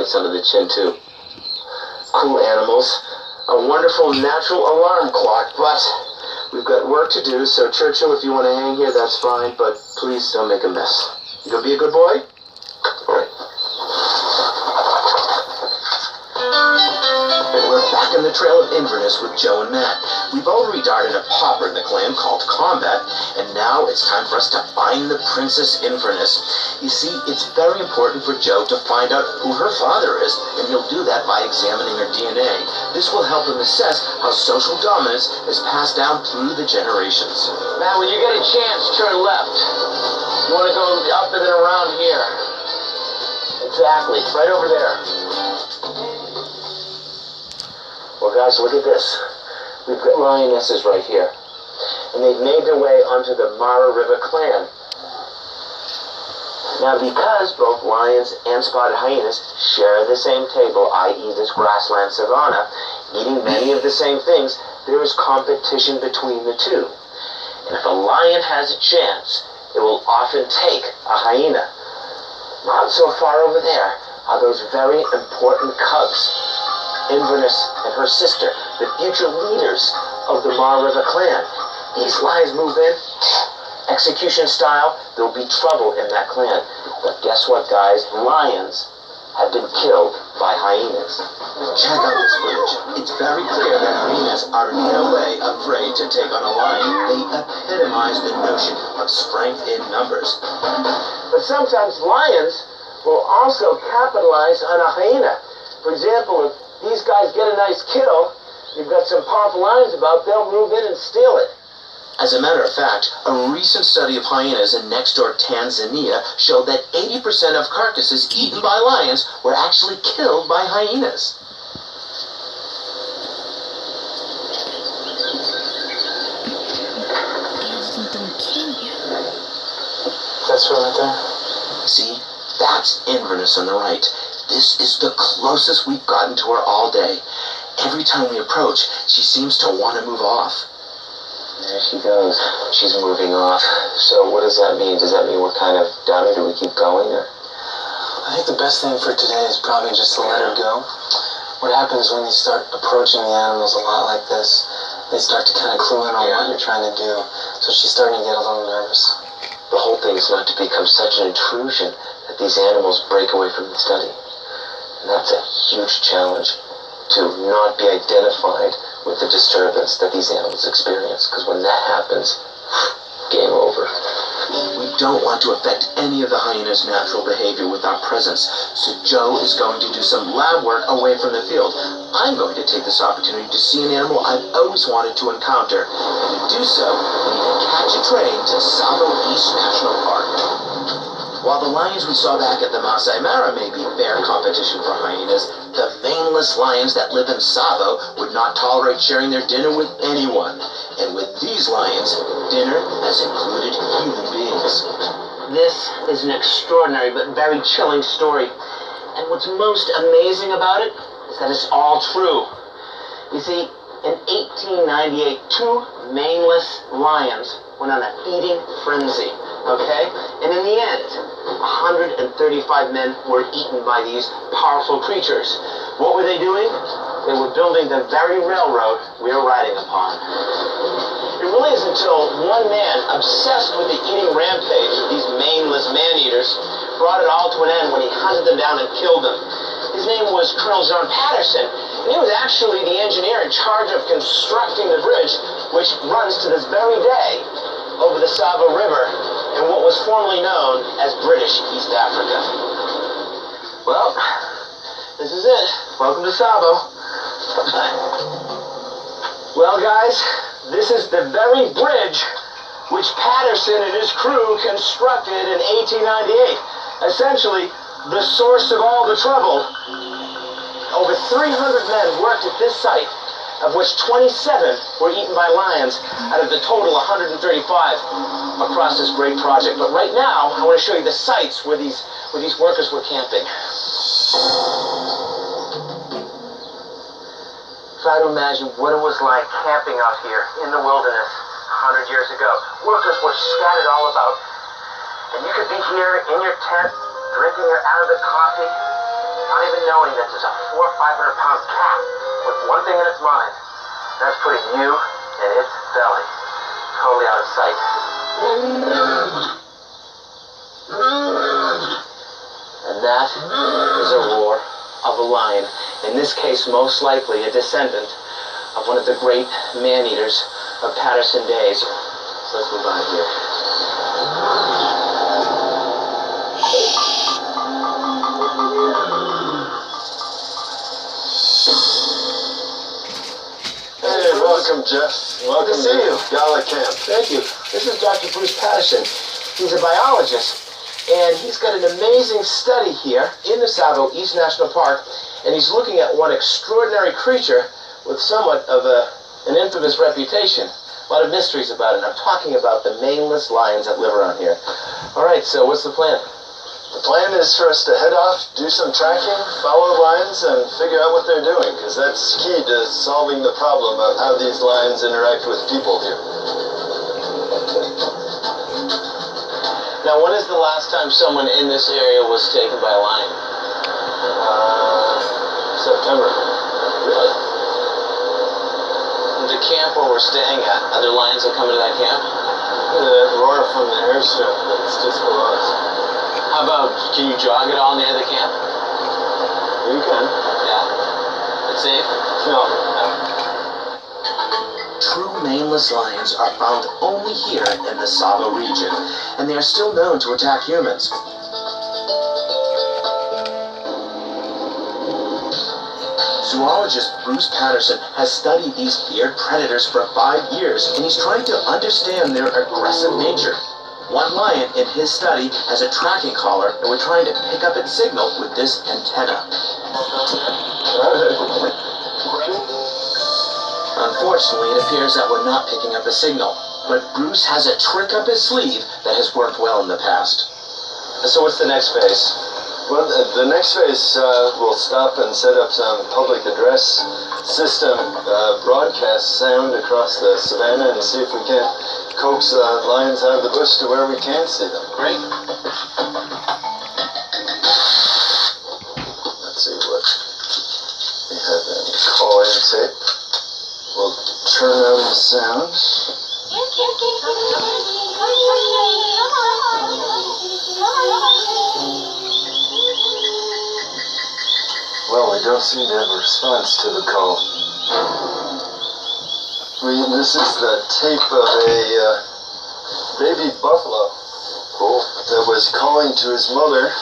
bites under the chin, too. Cool animals. A wonderful natural alarm clock, but we've got work to do, so Churchill, if you want to hang here, that's fine, but please don't make a mess. You gonna be a good boy? All right. We're back on the trail of Inverness with Joe and Matt. We've already darted a pauper in the clan called Combat, and now it's time for us to find the Princess Inverness. You see, it's very important for Joe to find out who her father is, and he'll do that by examining her DNA. This will help him assess how social dominance is passed down through the generations. Matt, when you get a chance, turn left. You want to go up and then around here. Exactly, right over there. Well, guys, look at this. We've got lionesses right here. And they've made their way onto the Mara River clan. Now, because both lions and spotted hyenas share the same table, i.e. this grassland savanna, eating many of the same things, there is competition between the two. And if a lion has a chance, it will often take a hyena. Not so far over there are those very important cubs. Inverness and her sister, the future leaders of the Mara River clan. These lions move in, execution style, there'll be trouble in that clan. But guess what, guys? Lions have been killed by hyenas. Check out this footage. It's very clear that hyenas are in no way afraid to take on a lion. They epitomize the notion of strength in numbers. But sometimes lions will also capitalize on a hyena. For example, if these guys get a nice kill, you've got some powerful lions about, they'll move in and steal it. As a matter of fact, a recent study of hyenas in next-door Tanzania showed that 80% of carcasses eaten by lions were actually killed by hyenas. That's right there. See? That's Inverness on the right. This is the closest we've gotten to her all day. Every time we approach, she seems to want to move off. There she goes. She's moving off. So what does that mean? Does that mean we're kind of done, or do we keep going? Or? I think the best thing for today is probably just to let her go. What happens when you start approaching the animals a lot like this, they start to kind of clue in on what you're trying to do. So she's starting to get a little nervous. The whole thing is not to become such an intrusion that these animals break away from the study. And that's a huge challenge, to not be identified with the disturbance that these animals experience. Because when that happens, game over. We don't want to affect any of the hyena's natural behavior with our presence, so Joe is going to do some lab work away from the field. I'm going to take this opportunity to see an animal I've always wanted to encounter. And to do so, we need to catch a train to Tsavo East National Park. While the lions we saw back at the Masai Mara may be fair competition for hyenas, the maneless lions that live in Tsavo would not tolerate sharing their dinner with anyone. And with these lions, dinner has included human beings. This is an extraordinary but very chilling story. And what's most amazing about it is that it's all true. You see, in 1898, two maneless lions went on an eating frenzy. Okay? And in the end, 135 men were eaten by these powerful creatures. What were they doing? They were building the very railroad we are riding upon. It really isn't until one man, obsessed with the eating rampage of these maneless man-eaters, brought it all to an end when he hunted them down and killed them. His name was Colonel John Patterson, and he was actually the engineer in charge of constructing the bridge, which runs to this very day over the Tsavo River, in what was formerly known as British East Africa. Well, this is it. Welcome to Tsavo. Well, guys, this is the very bridge which Patterson and his crew constructed in 1898. Essentially, the source of all the trouble. Over 300 men worked at this site, of which 27 were eaten by lions out of the total 135 across this great project. But right now, I want to show you the sites where these workers were camping. Try to imagine what it was like camping out here in the wilderness 100 years ago. Workers were scattered all about. And you could be here in your tent, drinking your Arabic coffee, Not even knowing that there's a 400 or 500 pound cat with one thing in its mind. That's putting you in its belly. Totally out of sight. And that is a roar of a lion. In this case, most likely a descendant of one of the great man-eaters of Patterson days. So let's move on here. Hey, welcome, Jeff. Welcome to see you. Gala Camp. Thank you. This is Dr. Bruce Patterson. He's a biologist, and he's got an amazing study here in the Tsavo East National Park, and he's looking at one extraordinary creature with somewhat of an infamous reputation. A lot of mysteries about it. I'm talking about the maneless lions that live around here. All right, so what's the plan? The plan is for us to head off, do some tracking, follow lions, and figure out what they're doing, because that's key to solving the problem of how these lions interact with people here. Now, when is the last time someone in this area was taken by a lion? September. Really? The camp where we're staying at, other lions that come into that camp? That roar from the airstrip that's just below us. How about, can you jog at all near the camp? You can. Yeah. It's safe? No. True maneless lions are found only here in the Tsavo region, and they are still known to attack humans. Zoologist Bruce Patterson has studied these feared predators for 5 years, and he's trying to understand their aggressive nature. One lion in his study has a tracking collar, and we're trying to pick up its signal with this antenna. Unfortunately, it appears that we're not picking up a signal, but Bruce has a trick up his sleeve that has worked well in the past. So what's the next phase? Well, the next phase, we'll stop and set up some public address system, broadcast sound across the savannah, and see if we can coax lions out of the bush to where we can see them. Great. Let's see what we have in call-in tape. We'll turn on the sound. Well, we don't seem to have a response to the call. This is the tape of a baby buffalo. Cool. That was calling to his mother.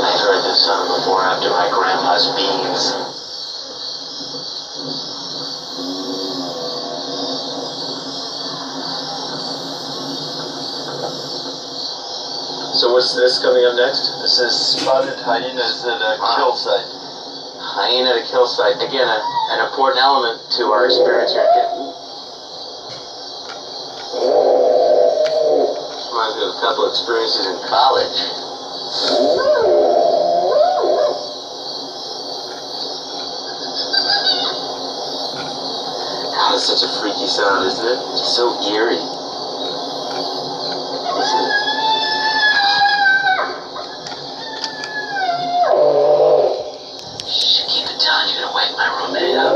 I've heard this song before after my grandpa's beans. So what's this coming up next? This is spotted hyenas at a kill site. Hyena at a kill site. Again, an important element to our experience here. Reminds me of a couple experiences in College. God, it's such a freaky sound, isn't it? It's so eerie. Listen. Shh, keep it down. You're gonna wake my roommate up.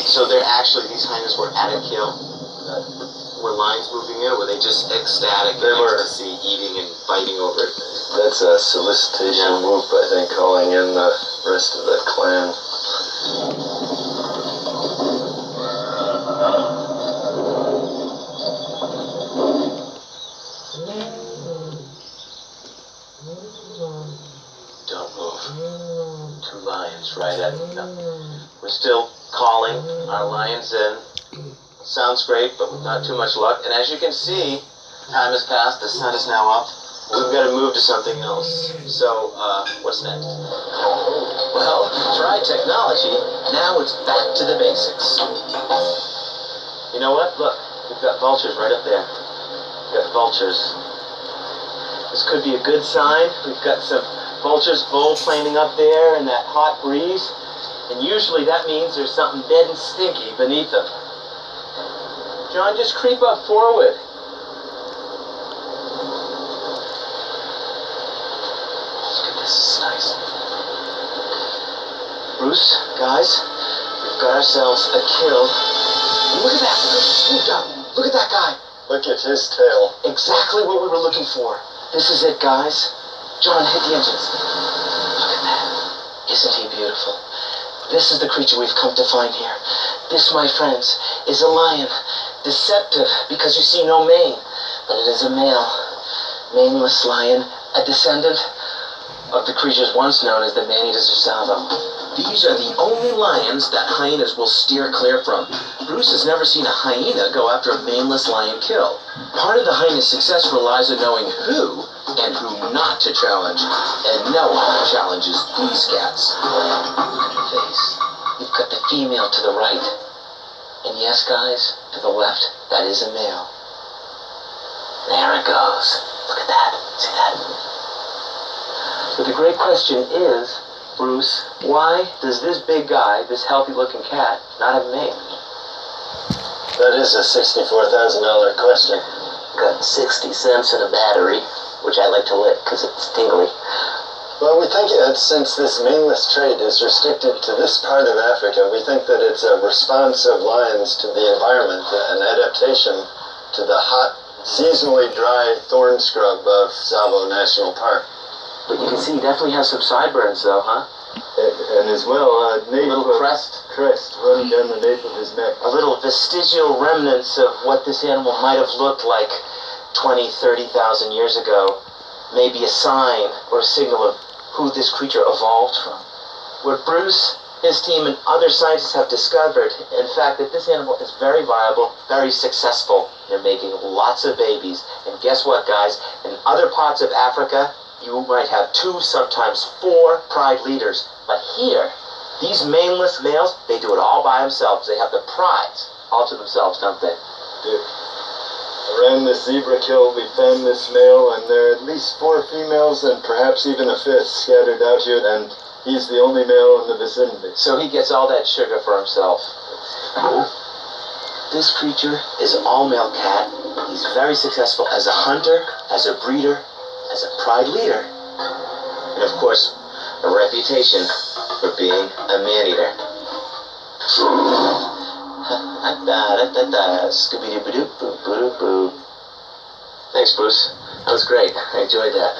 So they're actually, these hyenas were at a kill? Were lions moving in, or were they just ecstatic They were. ecstasy, eating and fighting over it? That's a solicitation move, I think, calling in the rest of the clan. Don't move. 2 lions right at me. We're still calling our lions in. Sounds great, but with not too much luck. And as you can see, time has passed, the sun is now up. We've got to move to something else. So, what's next? Well, try technology. Now it's back to the basics. You know what? Look, we've got vultures right up there. We've got vultures. This could be a good sign. We've got some vultures vol-planing up there in that hot breeze. And usually that means there's something dead and stinky beneath them. John, just creep up forward. Look at this, it's nice. Bruce, guys, we've got ourselves a kill. And look at that, swooped up. Look at that guy. Look at his tail. Exactly what we were looking for. This is it, guys. John, hit the engines. Look at that. Isn't he beautiful? This is the creature we've come to find here. This, my friends, is a lion. Deceptive, because you see no mane. But it is a male, maneless lion, a descendant of the creatures once known as the man-eaters of Savo. These are the only lions that hyenas will steer clear from. Bruce has never seen a hyena go after a maneless lion kill. Part of the hyena's success relies on knowing who and who not to challenge. And no one challenges these cats. Look at the face. You've got the female to the right. And yes, guys, to the left, that is a male. There it goes. Look at that. See that? But the great question is, Bruce, why does this big guy, this healthy-looking cat, not have a mate? That is a $64,000 question. Got 60 cents in a battery, which I like to lick because it's tingly. Well, we think that since this maneless trait is restricted to this part of Africa, we think that it's a response of lions to the environment, an adaptation to the hot, seasonally dry thorn scrub of Tsavo National Park. But you can see he definitely has some sideburns, though, huh? And as well, A little crest running down the nape of his neck. A little vestigial remnants of what this animal might have looked like 20, 30,000 years ago. Maybe a sign or a signal of who this creature evolved from. What Bruce, his team, and other scientists have discovered, in fact, that this animal is very viable, very successful. They're making lots of babies. And guess what, guys? In other parts of Africa, you might have 2, sometimes 4 pride leaders. But here, these maneless males, they do it all by themselves. They have the prize all to themselves, don't they? Around this zebra kill, we found this male, and there are at least 4 females and perhaps even a 5th scattered out here, and he's the only male in the vicinity. So he gets all that sugar for himself. This creature is an all-male cat. He's very successful as a hunter, as a breeder, as a pride leader, and of course, a reputation for being a man-eater. Scooby-Doo-Boo-Boo-Boo-Boo. Thanks, Bruce. That was great. I enjoyed that.